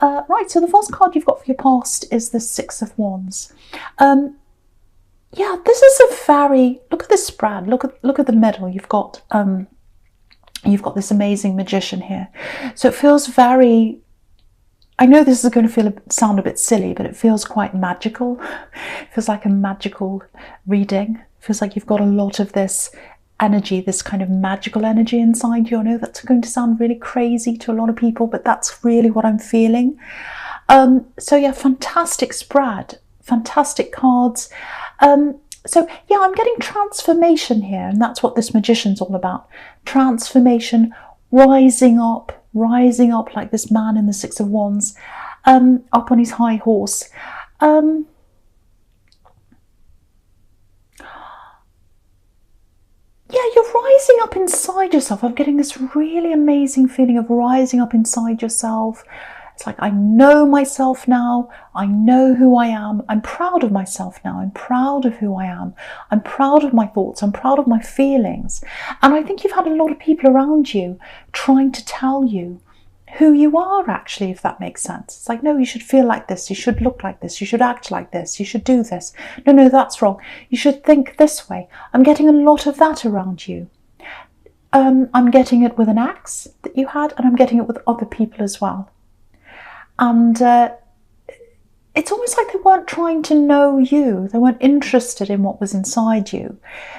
Right, so the first card you've got for your past is the Six of Wands. Yeah, this is a very, look at this spread, look at the middle. You've got this amazing magician here. So it feels very, I know this is going to sound a bit silly, but it feels quite magical. It feels like a magical reading. It feels like you've got a lot of this energy, this kind of magical energy inside you. I know that's going to sound really crazy to a lot of people, but that's really what I'm feeling. So yeah, fantastic spread, fantastic cards. So yeah, I'm getting transformation here, and that's what this magician's all about. Transformation, rising up like this man in the Six of Wands, up on his high horse. Yeah, you're rising up inside yourself. I'm getting this really amazing feeling of rising up inside yourself. It's like, I know myself now. I know who I am. I'm proud of myself now. I'm proud of who I am. I'm proud of my thoughts. I'm proud of my feelings. And I think you've had a lot of people around you trying to tell you who you are, actually, if that makes sense. It's like, no, you should feel like this. You should look like this. You should act like this. You should do this. No, that's wrong. You should think this way. I'm getting a lot of that around you. I'm getting it with an ex that you had, and I'm getting it with other people as well. And it's almost like they weren't trying to know you. They weren't interested in what was inside you.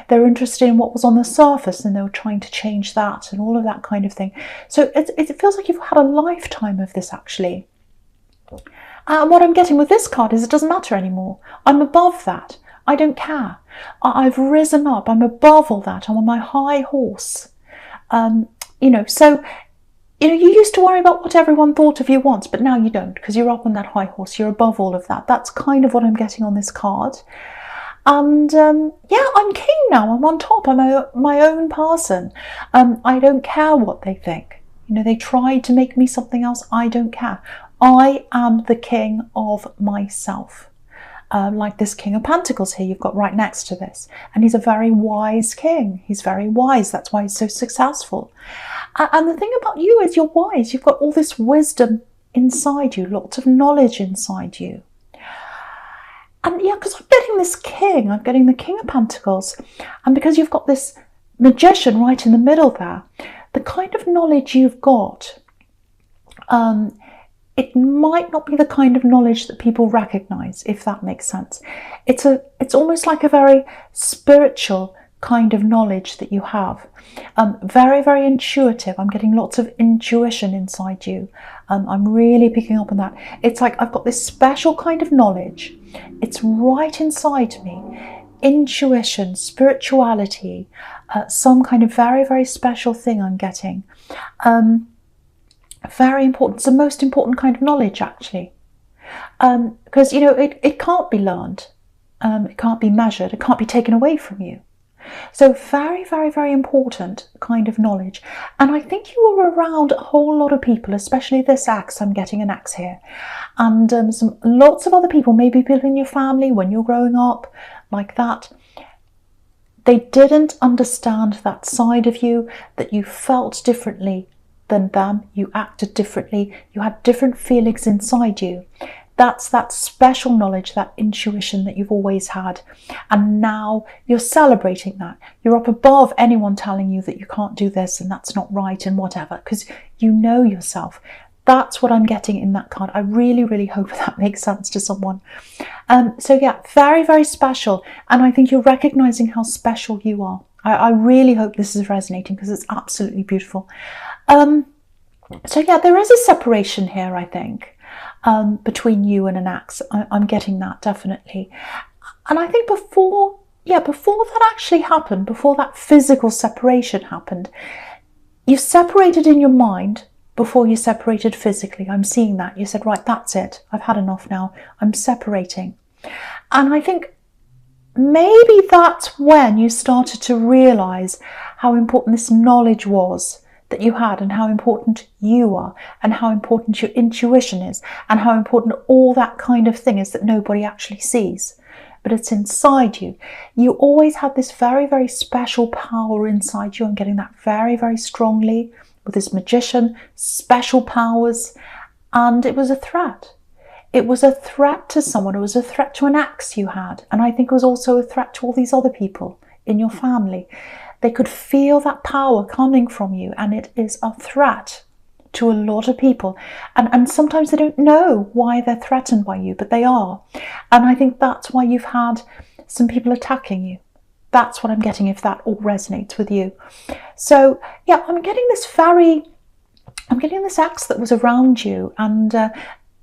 They were interested in what was on the surface, and they were trying to change that and all of that kind of thing. So it feels like you've had a lifetime of this, actually. And what I'm getting with this card is it doesn't matter anymore. I'm above that. I don't care. I've risen up. I'm above all that. I'm on my high horse. You used to worry about what everyone thought of you once, but now you don't, because you're up on that high horse. You're above all of that. That's kind of what I'm getting on this card. And yeah, I'm king now. I'm on top. I'm my own person. I don't care what they think. They tried to make me something else. I don't care. I am the king of myself. Like this King of Pentacles here you've got right next to this. And he's a very wise king. He's very wise. That's why he's so successful. And the thing about you is you're wise. You've got all this wisdom inside you, lots of knowledge inside you. And yeah, because I'm getting this king, I'm getting the King of Pentacles. And because you've got this magician right in the middle there, the kind of knowledge you've got, it might not be the kind of knowledge that people recognize, if that makes sense. It's almost like a very spiritual kind of knowledge that you have. Very, very intuitive. I'm getting lots of intuition inside you. I'm really picking up on that. It's like I've got this special kind of knowledge. It's right inside me. Intuition, spirituality, some kind of very, very special thing I'm getting. Very important. It's the most important kind of knowledge, actually. Because, it can't be learned. It can't be measured. It can't be taken away from you. So very, very, very important kind of knowledge. And I think you were around a whole lot of people, especially this ex. I'm getting an ex here. And lots of other people, maybe people in your family when you're growing up, like that. They didn't understand that side of you, that you felt differently than them, you acted differently, you had different feelings inside you. That's that special knowledge, that intuition that you've always had. And now you're celebrating that. You're up above anyone telling you that you can't do this and that's not right and whatever, because you know yourself. That's what I'm getting in that card. I really, really hope that makes sense to someone. So yeah, very, very special. And I think you're recognizing how special you are. I really hope this is resonating, because it's absolutely beautiful. So yeah, there is a separation here, I think. Between you and an ex. I'm getting that, definitely. And I think before that actually happened, before that physical separation happened, you separated in your mind before you separated physically. I'm seeing that. You said, right, that's it. I've had enough now. I'm separating. And I think maybe that's when you started to realize how important this knowledge was that you had, and how important you are, and how important your intuition is, and how important all that kind of thing is that nobody actually sees, but it's inside you. You always had this very, very special power inside you. I'm getting that very, very strongly with this magician, special powers. And it was a threat. It was a threat to someone. It was a threat to an ex you had. And I think it was also a threat to all these other people in your family. They could feel that power coming from you, and it is a threat to a lot of people. And sometimes they don't know why they're threatened by you, but they are. And I think that's why you've had some people attacking you. That's what I'm getting, if that all resonates with you. So yeah, I'm getting this ex that was around you, and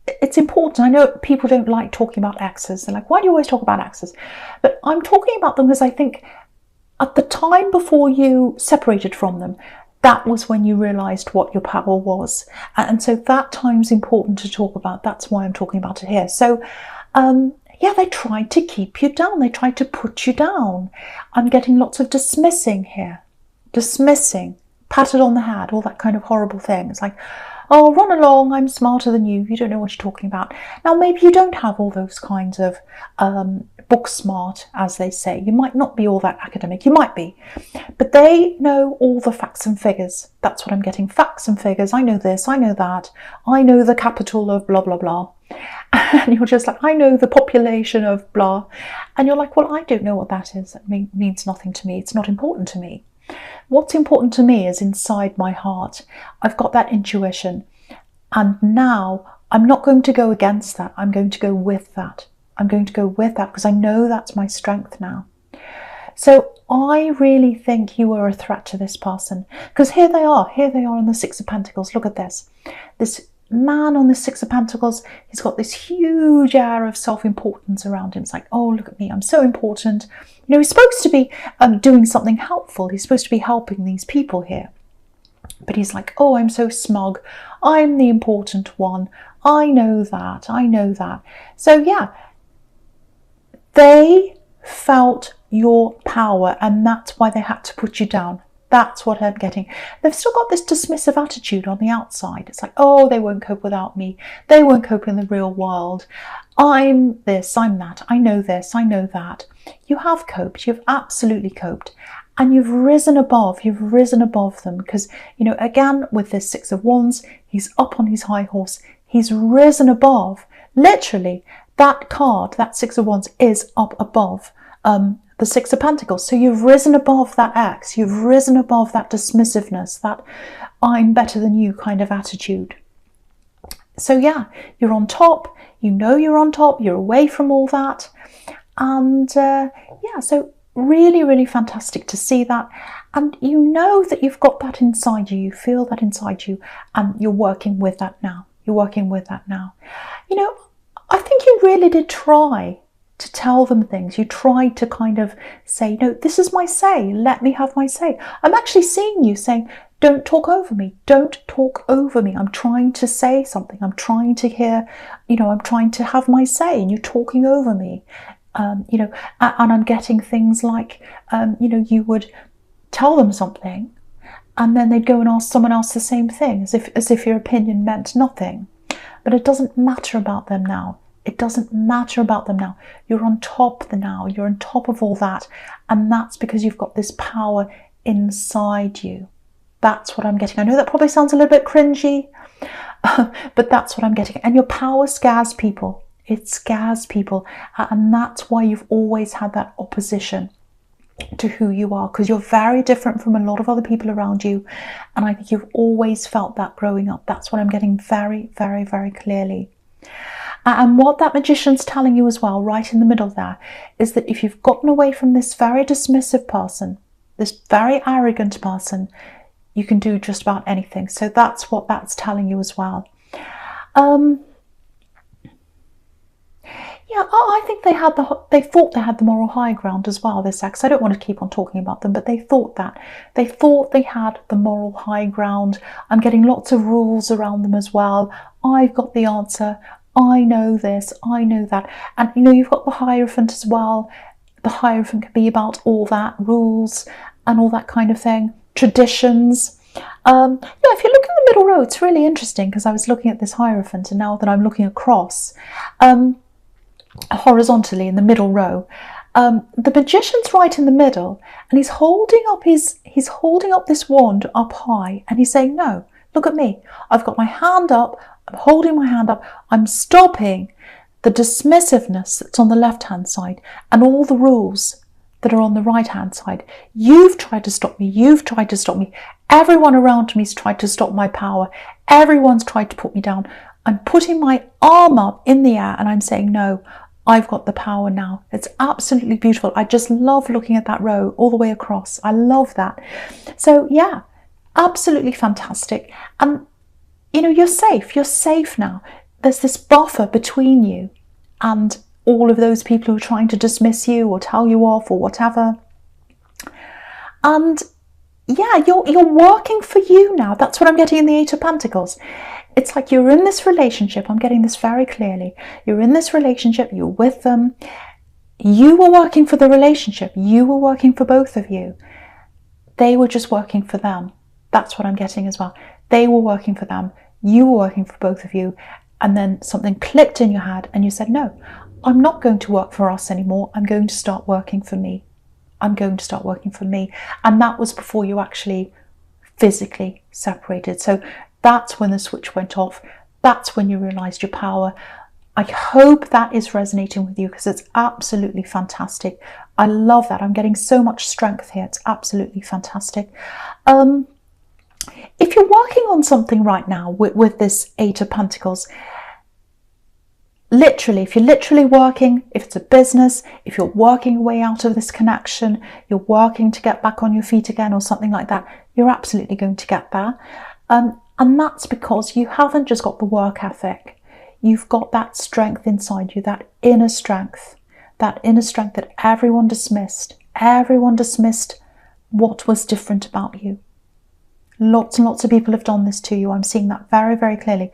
it's important. I know people don't like talking about exes. They're like, why do you always talk about exes? But I'm talking about them because I think at the time before you separated from them, that was when you realised what your power was. And so that time's important to talk about. That's why I'm talking about it here. So yeah, they tried to keep you down. They tried to put you down. I'm getting lots of dismissing here. Dismissing, patted on the head, all that kind of horrible thing. It's like, oh, run along, I'm smarter than you. You don't know what you're talking about. Now, maybe you don't have all those kinds of book smart, as they say. You might not be all that academic. You might be. But they know all the facts and figures. That's what I'm getting. Facts and figures. I know this. I know that. I know the capital of blah, blah, blah. And you're just like, I know the population of blah. And you're like, well, I don't know what that is. It means nothing to me. It's not important to me. What's important to me is inside my heart. I've got that intuition. And now I'm not going to go against that. I'm going to go with that. I'm going to go with that because I know that's my strength now. So I really think you were a threat to this person, because here they are on the Six of Pentacles. Look at this. This man on the Six of Pentacles, he's got this huge air of self-importance around him. It's like, oh, look at me, I'm so important. You know, he's supposed to be doing something helpful. He's supposed to be helping these people here. But he's like, oh, I'm so smug. I'm the important one. I know that. I know that. So yeah, they felt your power, and that's why they had to put you down. That's what I'm getting. They've still got this dismissive attitude on the outside. It's like, oh, they won't cope without me. They won't cope in the real world. I'm this, I'm that. I know this, I know that. You have coped. You've absolutely coped. And you've risen above them because, you know, again, with this Six of Wands, he's up on his high horse. He's risen above. Literally, that card, that Six of Wands, is up above the Six of Pentacles. So you've risen above that ex. You've risen above that dismissiveness, that I'm better than you kind of attitude. So yeah, you're on top. You know you're on top. You're away from all that. And yeah, so really, really fantastic to see that. And you know that you've got that inside you. You feel that inside you. And you're working with that now. You're working with that now. You know, I think you really did try to tell them things. You tried to kind of say, no, this is my say. Let me have my say. I'm actually seeing you saying, don't talk over me. Don't talk over me. I'm trying to say something. I'm trying to hear, you know, I'm trying to have my say and you're talking over me. You know, and I'm getting things like, you know, you would tell them something and then they'd go and ask someone else the same thing, as if your opinion meant nothing. But it doesn't matter about them now. It doesn't matter about them now. You're on top of the now. You're on top of all that. And that's because you've got this power inside you. That's what I'm getting. I know that probably sounds a little bit cringy, but that's what I'm getting. And your power scares people. It scares people. And that's why you've always had that opposition to who you are, because you're very different from a lot of other people around you. And I think you've always felt that growing up. That's what I'm getting very, very, very clearly. And what that magician's telling you as well, right in the middle there, is that if you've gotten away from this very dismissive person, this very arrogant person, you can do just about anything. So that's what that's telling you as well. Yeah, I think they thought they had the moral high ground as well, this ex. I don't want to keep on talking about them, but they thought that. They thought they had the moral high ground. I'm getting lots of rules around them as well. I've got the answer. I know this, I know that. And you know, you've got the Hierophant as well. The Hierophant can be about all that, rules and all that kind of thing, traditions. Yeah, if you look in the middle row, it's really interesting because I was looking at this Hierophant and now that I'm looking across, horizontally in the middle row, the magician's right in the middle and he's holding up this wand up high and he's saying, no, look at me. I've got my hand up. I'm holding my hand up. I'm stopping the dismissiveness that's on the left-hand side and all the rules that are on the right-hand side. You've tried to stop me. You've tried to stop me. Everyone around me's tried to stop my power. Everyone's tried to put me down. I'm putting my arm up in the air and I'm saying, no, I've got the power now. It's absolutely beautiful. I just love looking at that row all the way across. I love that. So yeah, absolutely fantastic. And you know, you're safe. You're safe now. There's this buffer between you and all of those people who are trying to dismiss you or tell you off or whatever. And yeah, you're working for you now. That's what I'm getting in the Eight of Pentacles. It's like you're in this relationship. I'm getting this very clearly. You're in this relationship. You're with them. You were working for the relationship. You were working for both of you. They were just working for them. That's what I'm getting as well. They were working for them. You were working for both of you. And then something clicked in your head and you said, no, I'm not going to work for us anymore. I'm going to start working for me. I'm going to start working for me. And that was before you actually physically separated. So that's when the switch went off. That's when you realized your power. I hope that is resonating with you because it's absolutely fantastic. I love that. I'm getting so much strength here. It's absolutely fantastic. If you're working on something right now with this Eight of Pentacles, literally, if you're literally working, if it's a business, if you're working your way out of this connection, you're working to get back on your feet again or something like that, you're absolutely going to get there. And that's because you haven't just got the work ethic. You've got that strength inside you, that inner strength that everyone dismissed. Everyone dismissed what was different about you. Lots and lots of people have done this to you. I'm seeing that very, very clearly.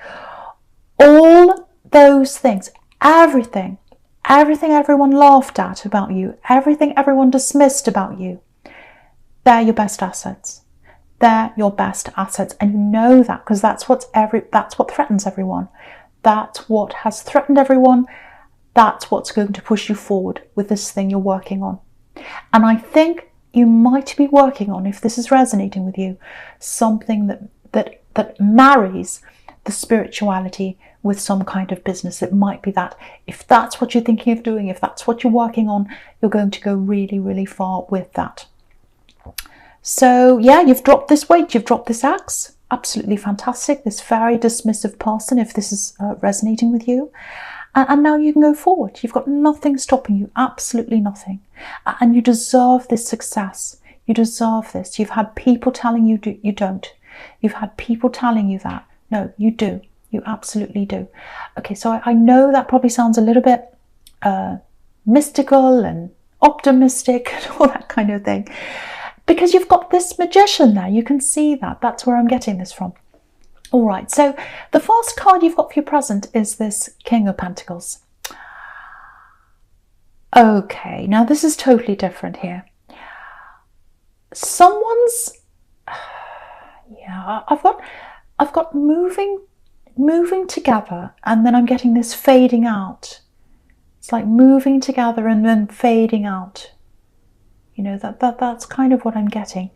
All those things, everything everyone laughed at about you, everything everyone dismissed about you, they're your best assets. They're your best assets. And you know that because that's what threatens everyone. That's what has threatened everyone. That's what's going to push you forward with this thing you're working on. And I think you might be working on, if this is resonating with you, something that marries the spirituality with some kind of business. It might be that. If that's what you're thinking of doing, if that's what you're working on, you're going to go really, really far with that. So yeah, you've dropped this weight, you've dropped this axe. Absolutely fantastic. This very dismissive person, if this is resonating with you. And now you can go forward. You've got nothing stopping you, absolutely nothing. And you deserve this success. You deserve this. You've had people telling you you don't. You've had people telling you that. No, you do. You absolutely do. Okay, so I know that probably sounds a little bit mystical and optimistic and all that kind of thing. Because you've got this magician there. You can see that. That's where I'm getting this from. All right, so the first card you've got for your present is this King of Pentacles. Okay, now this is totally different here. Someone's, yeah, I've got moving together, and then I'm getting this fading out. It's like moving together and then fading out. You know, that's kind of what I'm getting.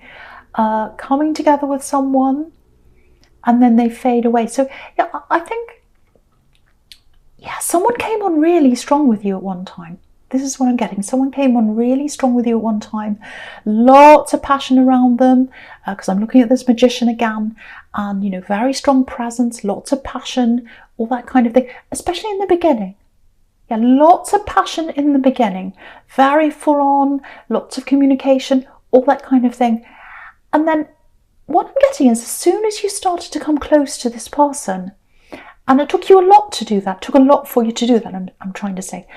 Coming together with someone, and then they fade away. So yeah, I think, yeah, someone came on really strong with you at one time. This is what I'm getting. Someone came on really strong with you at one time. Lots of passion around them, because I'm looking at this magician again, and, you know, very strong presence, lots of passion, all that kind of thing, especially in the beginning. Yeah, lots of passion in the beginning, very full on, lots of communication, all that kind of thing. And then what I'm getting is, as soon as you started to come close to this person, and it took you a lot to do that, took a lot for you to do that, I'm trying to say,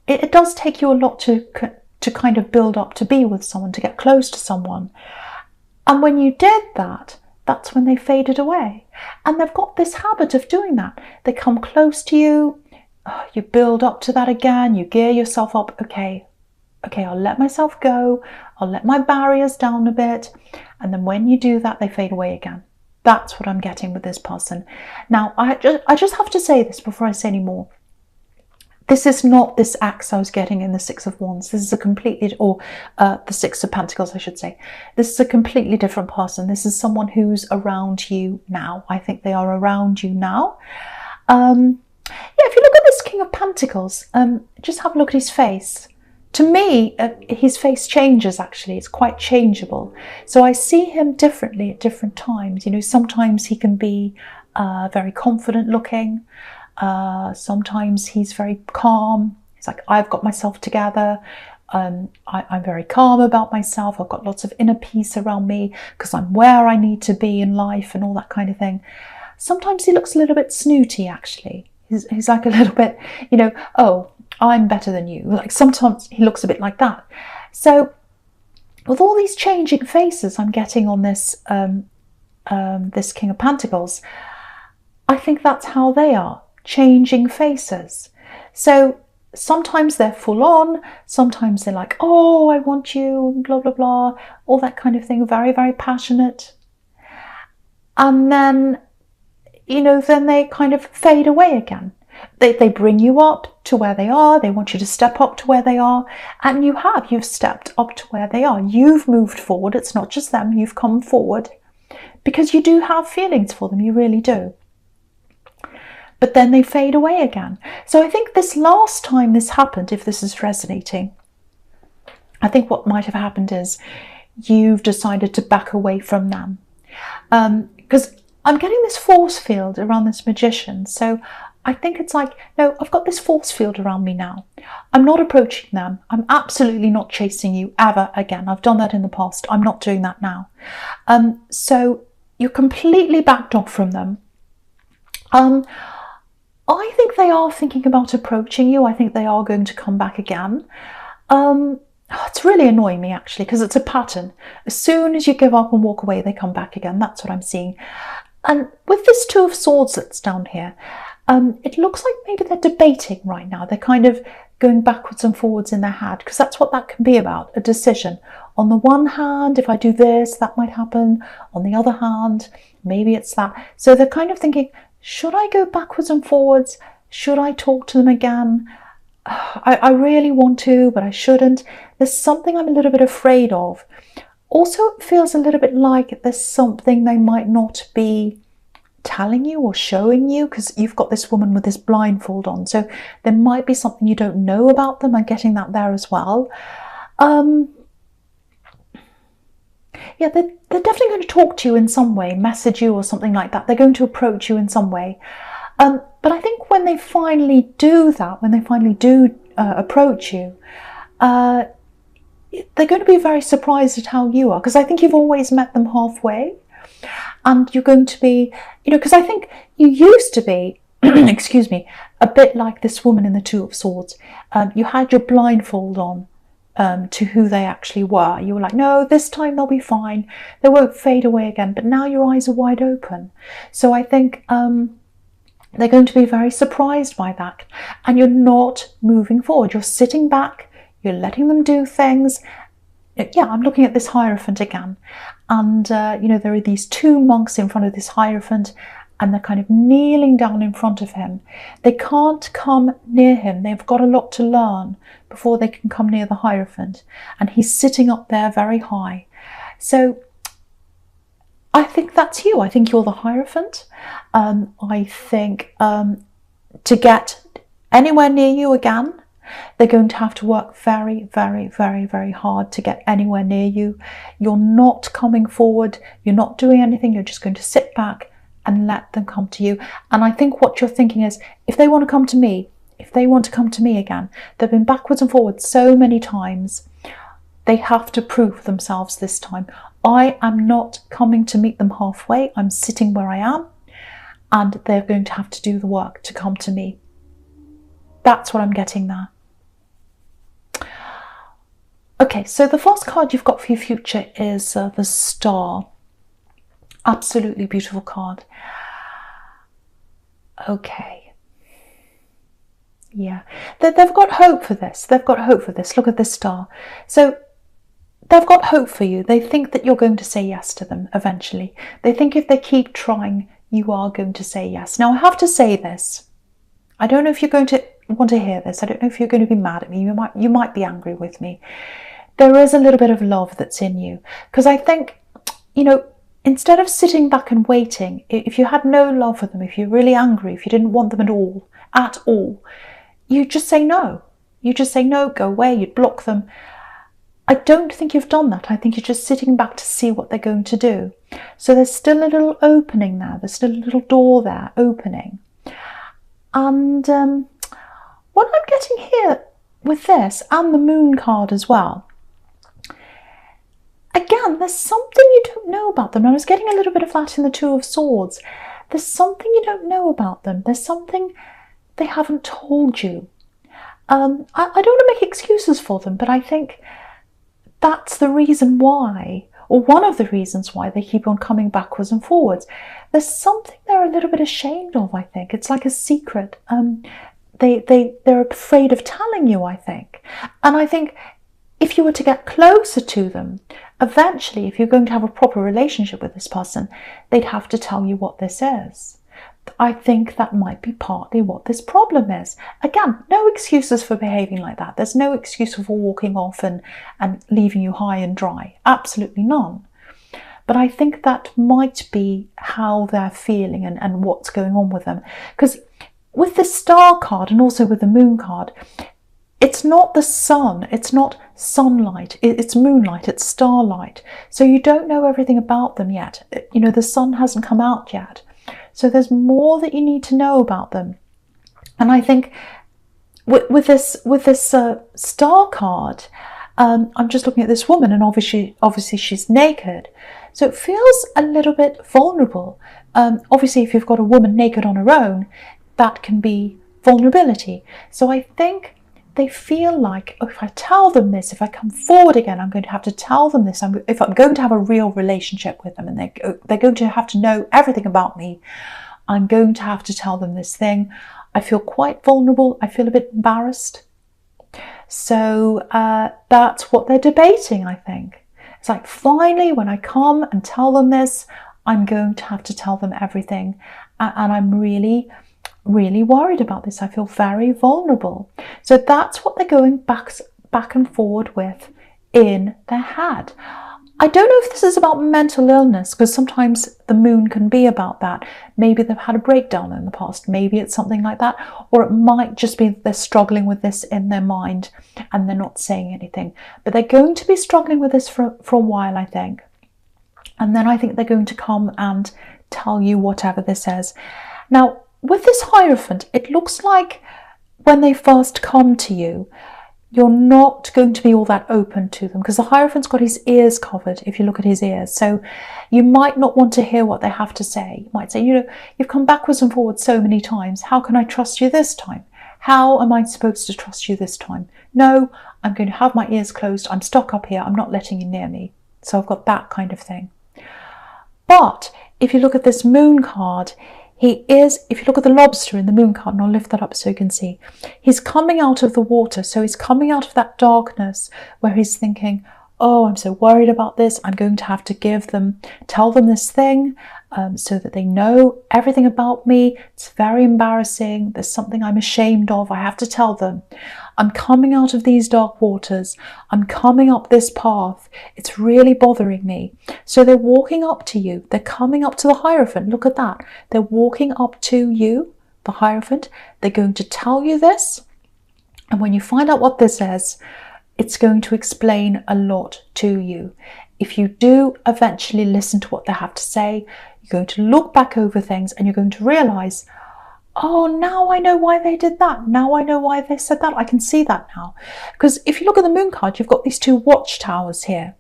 it does take you a lot to kind of build up to be with someone, to get close to someone. And when you did that, that's when they faded away. And they've got this habit of doing that. They come close to you, you build up to that again, you gear yourself up. Okay, I'll let myself go, I'll let my barriers down a bit. And then when you do that, they fade away again. That's what I'm getting with this person. Now, I just have to say this before I say any more. This is not this axe I was getting in the Six of Wands. This is a completely, or the Six of Pentacles, I should say. This is a completely different person. This is someone who's around you now. I think they are around you now. Yeah, if you look at this King of Pentacles, just have a look at his face. To me, his face changes, actually. It's quite changeable. So I see him differently at different times. You know, sometimes he can be very confident looking. Sometimes he's very calm. He's like, I've got myself together. I'm very calm about myself. I've got lots of inner peace around me because I'm where I need to be in life and all that kind of thing. Sometimes he looks a little bit snooty, actually. He's like a little bit, you know, oh, I'm better than you. Like sometimes he looks a bit like that. So with all these changing faces I'm getting on this, this King of Pentacles, I think that's how they are. Changing faces. So sometimes they're full on, sometimes they're like, oh, I want you, blah, blah, blah, all that kind of thing, very, very passionate. And then, you know, then they kind of fade away again. They bring you up to where they are, they want you to step up to where they are, and you've stepped up to where they are. You've moved forward, it's not just them, you've come forward, because you do have feelings for them, you really do. But then they fade away again. So I think this last time this happened, if this is resonating, I think what might have happened is you've decided to back away from them. Because I'm getting this force field around this Magician. So I think it's like, no, I've got this force field around me now. I'm not approaching them. I'm absolutely not chasing you ever again. I've done that in the past. I'm not doing that now. So you're completely backed off from them. I think they are thinking about approaching you. I think they are going to come back again. It's really annoying me, actually, because it's a pattern. As soon as you give up and walk away, they come back again. That's what I'm seeing. And with this Two of Swords that's down here, it looks like maybe they're debating right now. They're kind of going backwards and forwards in their head, because that's what that can be about, a decision. On the one hand, if I do this, that might happen. On the other hand, maybe it's that. So they're kind of thinking, should I go backwards and forwards? Should I talk to them again? I really want to, but I shouldn't. There's something I'm a little bit afraid of. Also, it feels a little bit like there's something they might not be telling you or showing you, because you've got this woman with this blindfold on. So there might be something you don't know about them. I'm getting that there as well. Yeah, they're definitely going to talk to you in some way, message you or something like that. They're going to approach you in some way. But I think when they finally do that, when they finally do approach you, they're going to be very surprised at how you are, because I think you've always met them halfway. And you're going to be, you know, because I think you used to be, excuse me, a bit like this woman in the Two of Swords. You had your blindfold on. To who they actually were. You were like, no, this time they'll be fine. They won't fade away again. But now your eyes are wide open. So I think they're going to be very surprised by that. And you're not moving forward. You're sitting back. You're letting them do things. Yeah, I'm looking at this Hierophant again. And, you know, there are these two monks in front of this Hierophant, and they're kind of kneeling down in front of him. They can't come near him. They've got a lot to learn before they can come near the Hierophant. And he's sitting up there very high. So I think that's you. I think you're the Hierophant. I think to get anywhere near you again, they're going to have to work very, very, very, very hard to get anywhere near you. You're not coming forward. You're not doing anything. You're just going to sit back and let them come to you. And I think what you're thinking is, if they want to come to me, if they want to come to me again, they've been backwards and forwards so many times, they have to prove themselves this time. I am not coming to meet them halfway. I'm sitting where I am, and they're going to have to do the work to come to me. That's what I'm getting there. Okay, so the first card you've got for your future is the Star. Absolutely beautiful card. Okay. Yeah. They've got hope for this. They've got hope for this. Look at this Star. So they've got hope for you. They think that you're going to say yes to them eventually. They think if they keep trying, you are going to say yes. Now, I have to say this. I don't know if you're going to want to hear this. I don't know if you're going to be mad at me. You might be angry with me. There is a little bit of love that's in you. Because I think, you know, instead of sitting back and waiting, if you had no love for them, if you're really angry, if you didn't want them at all, you just say no. You just say no, go away, you'd block them. I don't think you've done that. I think you're just sitting back to see what they're going to do. So there's still a little opening there. There's still a little door there opening. And what I'm getting here with this, and the moon card as well, again, there's something you don't know about them. I was getting a little bit of that in the Two of Swords. There's something you don't know about them. There's something they haven't told you. I don't want to make excuses for them, but I think that's the reason why, or one of the reasons why they keep on coming backwards and forwards. There's something they're a little bit ashamed of, I think. It's like a secret. They're afraid of telling you, I think. And I think if you were to get closer to them, eventually, if you're going to have a proper relationship with this person, they'd have to tell you what this is. I think that might be partly what this problem is. Again, no excuses for behaving like that. There's no excuse for walking off and leaving you high and dry. Absolutely none. But I think that might be how they're feeling and what's going on with them. Because with the star card and also with the moon card, it's not the sun, it's not sunlight, it's moonlight, it's starlight. So you don't know everything about them yet. You know, the sun hasn't come out yet. So there's more that you need to know about them. And I think with this star card, I'm just looking at this woman, and obviously she's naked. So it feels a little bit vulnerable. Obviously, if you've got a woman naked on her own, that can be vulnerability. So I think they feel like, oh, if I tell them this, if I come forward again, I'm going to have to tell them this. If I'm going to have a real relationship with them, and they're going to have to know everything about me, I'm going to have to tell them this thing. I feel quite vulnerable. I feel a bit embarrassed. So that's what they're debating, I think. It's like, finally, when I come and tell them this, I'm going to have to tell them everything. And I'm really worried about this. I feel very vulnerable. So that's what they're going back and forward with in their head. I don't know if this is about mental illness, because sometimes the moon can be about that. Maybe they've had a breakdown in the past. Maybe it's something like that. Or it might just be that they're struggling with this in their mind and they're not saying anything. But they're going to be struggling with this for a while, I think. And then I think they're going to come and tell you whatever this is. Now, with this Hierophant, it looks like when they first come to you, you're not going to be all that open to them, because the Hierophant's got his ears covered, if you look at his ears. So you might not want to hear what they have to say. You might say, you know, you've come backwards and forwards so many times. How can I trust you this time? How am I supposed to trust you this time? No, I'm going to have my ears closed. I'm stuck up here. I'm not letting you near me. So I've got that kind of thing. But if you look at this moon card, he is, if you look at the lobster in the moon card, and I'll lift that up so you can see, he's coming out of the water. So he's coming out of that darkness where he's thinking, oh, I'm so worried about this. I'm going to have to tell them this thing so that they know everything about me. It's very embarrassing. There's something I'm ashamed of. I have to tell them. I'm coming out of these dark waters. I'm coming up this path. It's really bothering me. So they're walking up to you. They're coming up to the Hierophant. Look at that. They're walking up to you, the Hierophant. They're going to tell you this. And when you find out what this is, it's going to explain a lot to you. If you do eventually listen to what they have to say, you're going to look back over things and you're going to realize, oh, now I know why they did that. Now I know why they said that. I can see that now. Because if you look at the moon card, you've got these two watchtowers here.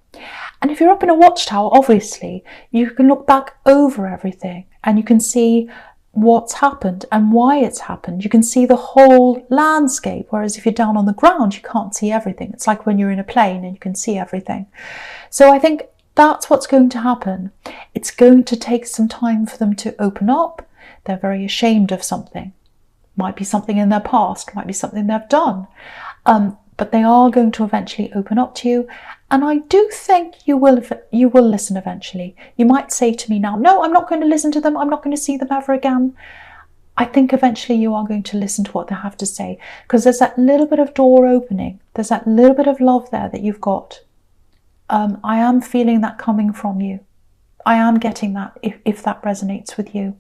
And if you're up in a watchtower, obviously, you can look back over everything and you can see what's happened and why it's happened. You can see the whole landscape, whereas if you're down on the ground, you can't see everything. It's like when you're in a plane and you can see everything. So I think that's what's going to happen. It's going to take some time for them to open up. They're very ashamed of something. Might be something in their past, might be something they've done. But they are going to eventually open up to you. And I do think you will listen eventually. You might say to me now, no, I'm not going to listen to them. I'm not going to see them ever again. I think eventually you are going to listen to what they have to say, because there's that little bit of door opening. There's that little bit of love there that you've got. I am feeling that coming from you. I am getting that if that resonates with you.